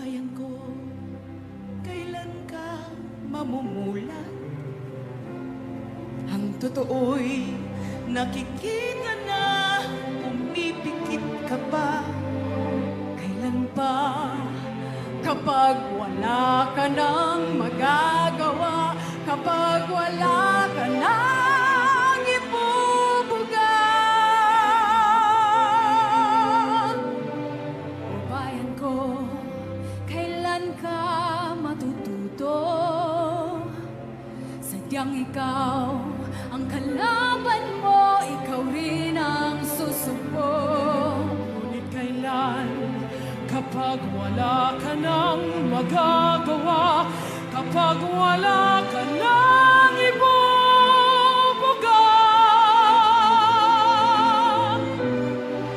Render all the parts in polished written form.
bayan ko, kailan ka mamumulat? Ang totoo'y nakikita na pumipikit ka pa. Kailan pa? Kapag wala ka nang magagawa, kapag wala ka nang ibubuga. O bayan ko, kailan ka matututo? Sadyang ikaw ang kalaban mo, ikaw rin ang susuko. Ngunit kailan? Kapag wala ka nang magagawa, kapag wala ka nang ibubuga.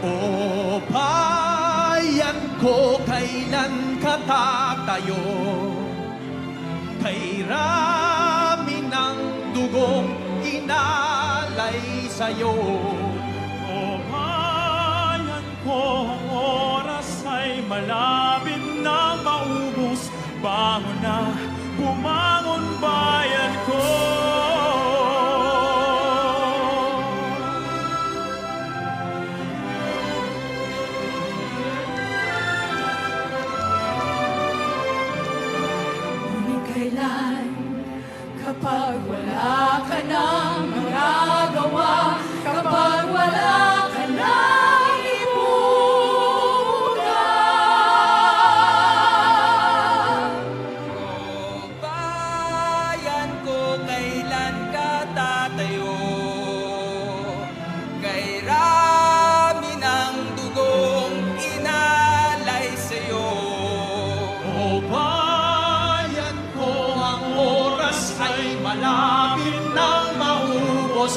O bayan ko, kailan ka tatayo? Kay rami ng dugong inalay sa'yo. O bayan ko, ang oras ay malapit na maubos. Bangon na, bumangon bayan ko. Ngunit kailan? Kapag wala ka nang magagawa, kapag wala ka nang ibubuga. O bayan ko, kailan ka tatayo? Kay rami ng dugong inalay sa'yo. O bayan ko, ang oras ay malapit nang maubos.